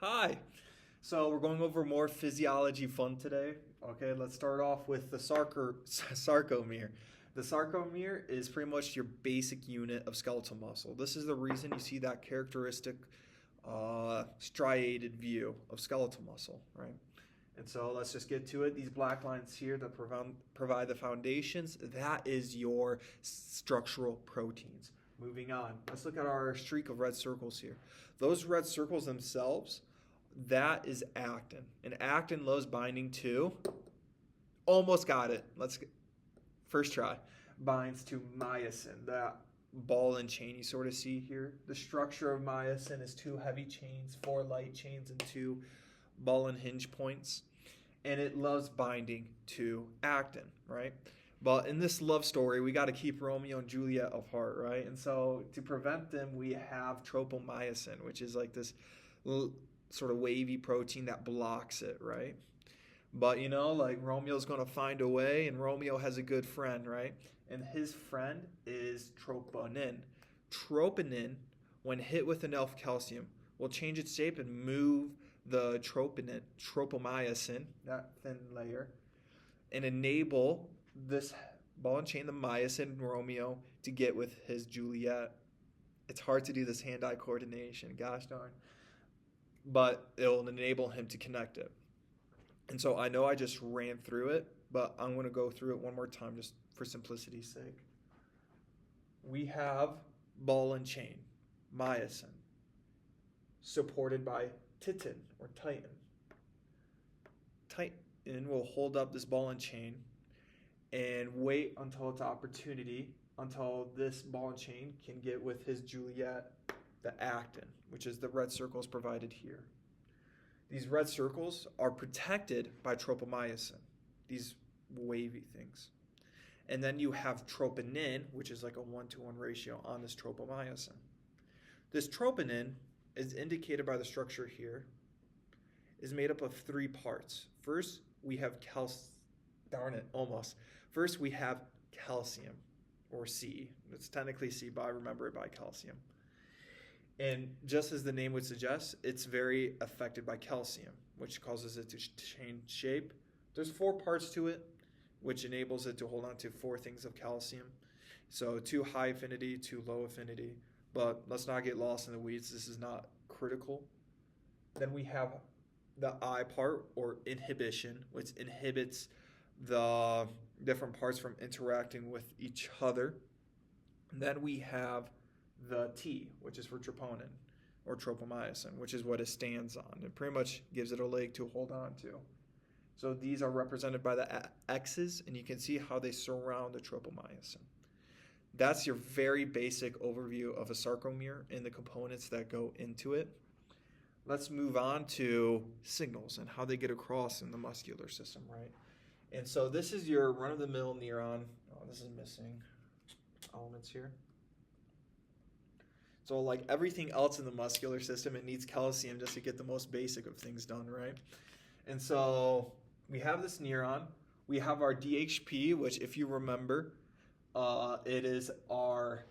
Hi. So we're going over more physiology fun today. Okay, let's start off with the sarcomere. The sarcomere is pretty much your basic unit of skeletal muscle. This is the reason you see that characteristic striated view of skeletal muscle, right? And so let's just get to it. These black lines here that provide the foundations, that is your structural proteins. Moving on, let's look at our streak of red circles here. Those red circles themselves, that is actin. And actin loves binding to, almost got it. First try. Binds to myosin, that ball and chain you sort of see here. The structure of myosin is two heavy chains, four light chains, and two ball and hinge points. And it loves binding to actin, right? But in this love story, we got to keep Romeo and Juliet apart, right? And so to prevent them, we have tropomyosin, which is like this sort of wavy protein that blocks it, right? But like Romeo's going to find a way, and Romeo has a good friend, right? And his friend is troponin. Troponin, when hit with enough calcium, will change its shape and move the tropomyosin, that thin layer, and enable this ball and chain, the myosin Romeo, to get with his Juliet. It's hard to do this hand-eye coordination, gosh darn. But it'll enable him to connect it. And so I know I just ran through it, but I'm going to go through it one more time just for simplicity's sake. We have ball and chain, myosin, supported by titin or titin. Titin will hold up this ball and chain and wait until its opportunity, until this ball and chain can get with his Juliet, the actin, which is the red circles provided here. These red circles are protected by tropomyosin, these wavy things. And then you have troponin, which is like a 1-to-1 ratio on this tropomyosin. This troponin is indicated by the structure here, is made up of three parts. First, we have First, we have calcium, or C. It's technically C, but I remember it by calcium. And just as the name would suggest, it's very affected by calcium, which causes it to change shape. There's four parts to it, which enables it to hold on to four things of calcium. So 2 high affinity, 2 low affinity. But let's not get lost in the weeds. This is not critical. Then we have the I part, or inhibition, which inhibits the different parts from interacting with each other. And then we have the T, which is for troponin, or tropomyosin, which is what it stands on. It pretty much gives it a leg to hold on to. So these are represented by the X's, and you can see how they surround the tropomyosin. That's your very basic overview of a sarcomere and the components that go into it. Let's move on to signals and how they get across in the muscular system, right? And so this is your run-of-the-mill neuron. Oh, this is missing elements here. So like everything else in the muscular system, it needs calcium just to get the most basic of things done, right? And so we have this neuron. We have our DHP, which if you remember, it is our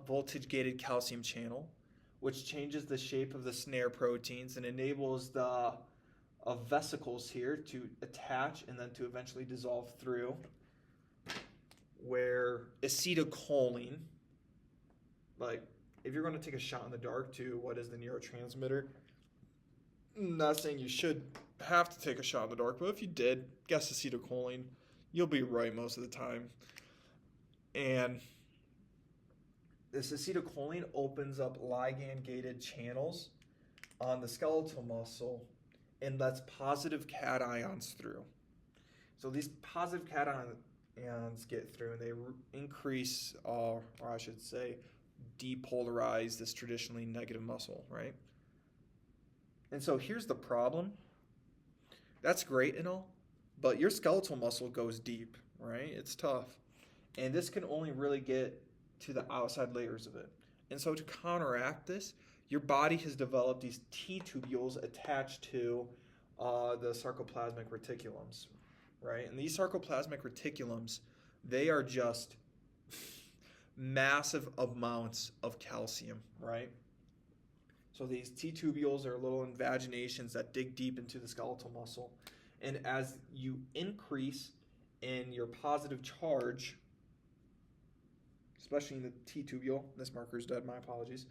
voltage-gated calcium channel, which changes the shape of the snare proteins and enables the vesicles here to attach and then to eventually dissolve through, where acetylcholine, like if you're going to take a shot in the dark to what is the neurotransmitter, I'm not saying you should have to take a shot in the dark, but if you did, guess acetylcholine, you'll be right most of the time. And this acetylcholine opens up ligand-gated channels on the skeletal muscle and lets positive cations through. So these positive cations get through and they increase, or I should say, depolarize this traditionally negative muscle, right? And so here's the problem. That's great and all, but your skeletal muscle goes deep, right? It's tough. And this can only really get to the outside layers of it. And so to counteract this, your body has developed these T-tubules attached to the sarcoplasmic reticulums, right? And these sarcoplasmic reticulums, they are just massive amounts of calcium, right? So these T-tubules are little invaginations that dig deep into the skeletal muscle. And as you increase in your positive charge, especially in the T-tubule, this marker is dead, my apologies,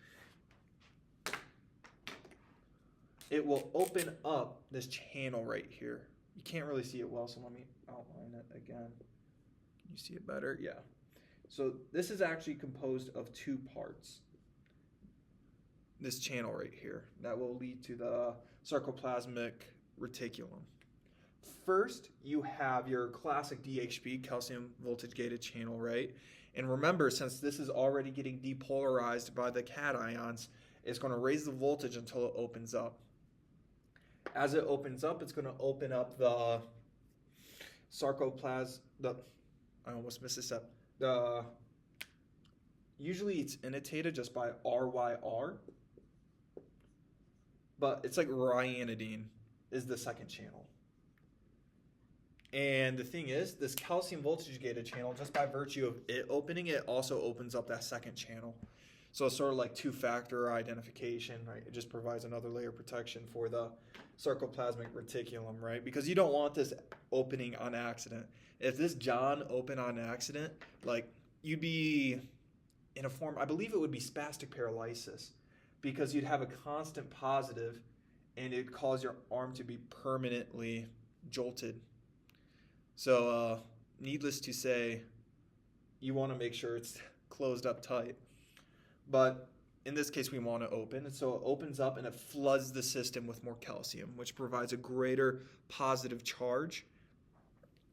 it will open up this channel right here. You can't really see it well, so let me outline it again. Can you see it better? Yeah. So this is actually composed of two parts. This channel right here that will lead to the sarcoplasmic reticulum. First, you have your classic DHP, calcium voltage gated channel, right? And remember, since this is already getting depolarized by the cations, it's going to raise the voltage until it opens up. As it opens up, it's going to open up the I almost missed a step. Usually it's annotated just by RYR, but it's like ryanodine is the second channel. And the thing is, this calcium voltage gated channel, just by virtue of it opening, it also opens up that second channel. So it's sort of like two-factor identification, right? It just provides another layer of protection for the sarcoplasmic reticulum, right? Because you don't want this opening on accident. If this John opened on accident, like, you'd be in a form, I believe it would be spastic paralysis, because you'd have a constant positive and it'd cause your arm to be permanently jolted. So needless to say, you want to make sure it's closed up tight. But in this case, we want to open. And so it opens up and it floods the system with more calcium, which provides a greater positive charge,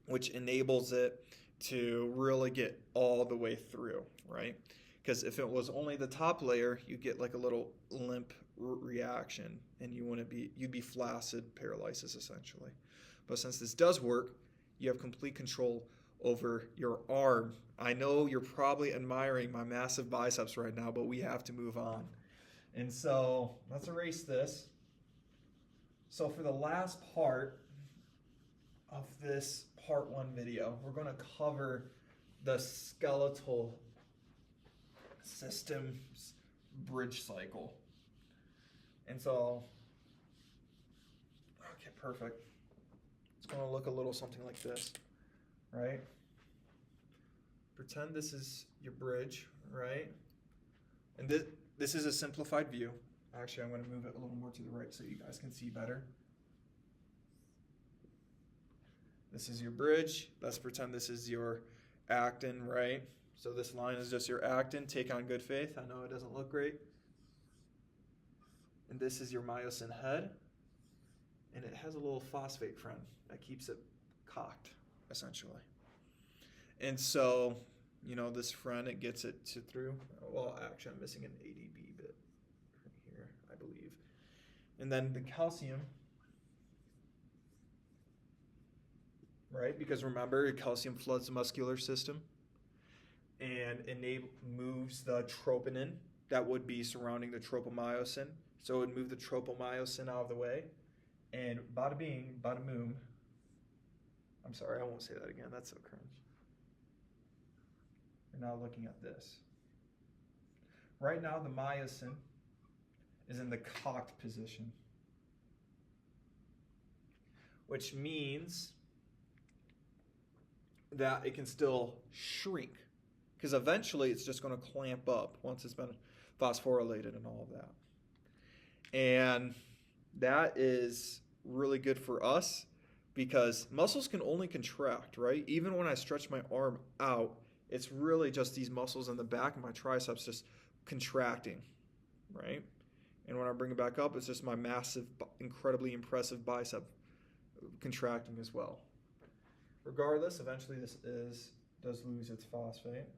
which enables it to really get all the way through, right? Because if it was only the top layer, you get like a little limp reaction and you'd be flaccid paralysis essentially. But since this does work, you have complete control over your arm. I know you're probably admiring my massive biceps right now, but we have to move on. And so let's erase this. So for the last part of this part 1 video, we're going to cover the skeletal system's bridge cycle. And so, okay, perfect. It's going to look a little something like this, right? Pretend this is your bridge, right? And this is a simplified view. Actually, I'm going to move it a little more to the right so you guys can see better. This is your bridge. Let's pretend this is your actin, right? So this line is just your actin. Take on good faith. I know it doesn't look great. And this is your myosin head. And it has a little phosphate friend that keeps it cocked, essentially. And so, this friend, it gets it through. Well, actually, I'm missing an ADB bit right here, I believe. And then the calcium, right? Because remember, calcium floods the muscular system and moves the troponin that would be surrounding the tropomyosin. So it would move the tropomyosin out of the way. And bada bing, bada boom. I'm sorry, I won't say that again. That's so cringe. We're now looking at this. Right now, the myosin is in the cocked position, which means that it can still shrink, because eventually it's just going to clamp up once it's been phosphorylated and all of that. And that is really good for us because muscles can only contract, right? Even when I stretch my arm out, it's really just these muscles in the back of my triceps just contracting, right? And when I bring it back up, it's just my massive, incredibly impressive bicep contracting as well. Regardless, eventually this does lose its phosphate,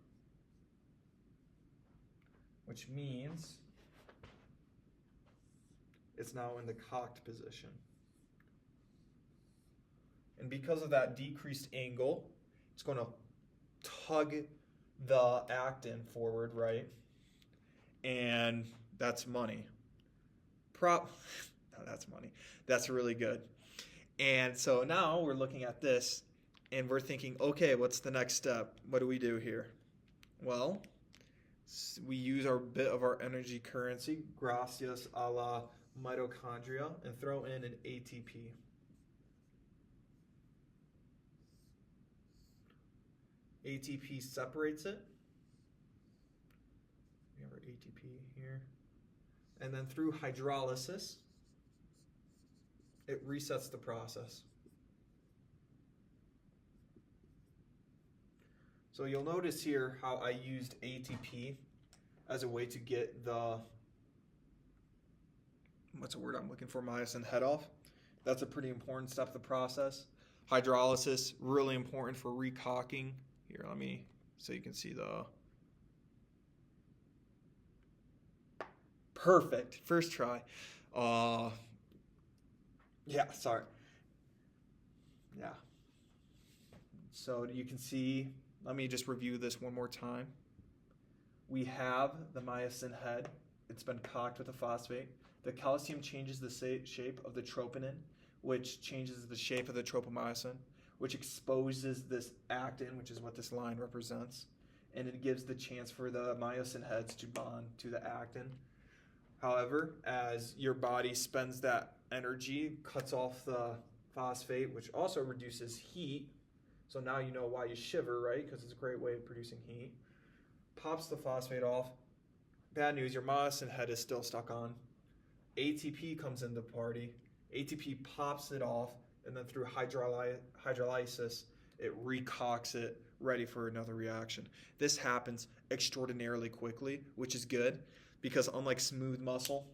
which means it's now in the cocked position. And because of that decreased angle, it's going to tug the actin forward, right? And that's money. No, that's money. That's really good. And so now we're looking at this and we're thinking, okay, what's the next step? What do we do here? Well, We use our bit of our energy currency, gracias a la mitochondria, and throw in an ATP. ATP separates it. We have our ATP here. And then through hydrolysis, it resets the process. So you'll notice here how I used ATP as a way to get the, what's the word I'm looking for, myosin head off. That's a pretty important step of the process. Hydrolysis, really important for recocking. Here, let me, so you can see the, perfect, first try. Yeah, sorry. Yeah. So you can see, let me just review this one more time. We have the myosin head. It's been cocked with a phosphate. The calcium changes the shape of the troponin, which changes the shape of the tropomyosin, which exposes this actin, which is what this line represents, and it gives the chance for the myosin heads to bond to the actin. However, as your body spends that energy, cuts off the phosphate, which also reduces heat, so now you know why you shiver, right? Because it's a great way of producing heat. Pops the phosphate off. Bad news, your myosin head is still stuck on. ATP comes into the party. ATP pops it off, and then through hydrolysis, it recocks it, ready for another reaction. This happens extraordinarily quickly, which is good, because unlike smooth muscle,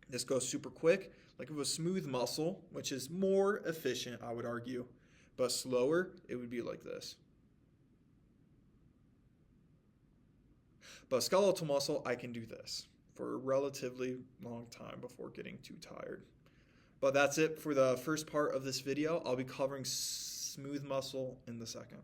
this goes super quick. Like if it was smooth muscle, which is more efficient, I would argue, but slower, it would be like this. But skeletal muscle, I can do this for a relatively long time before getting too tired. But that's it for the first part of this video. I'll be covering smooth muscle in the second.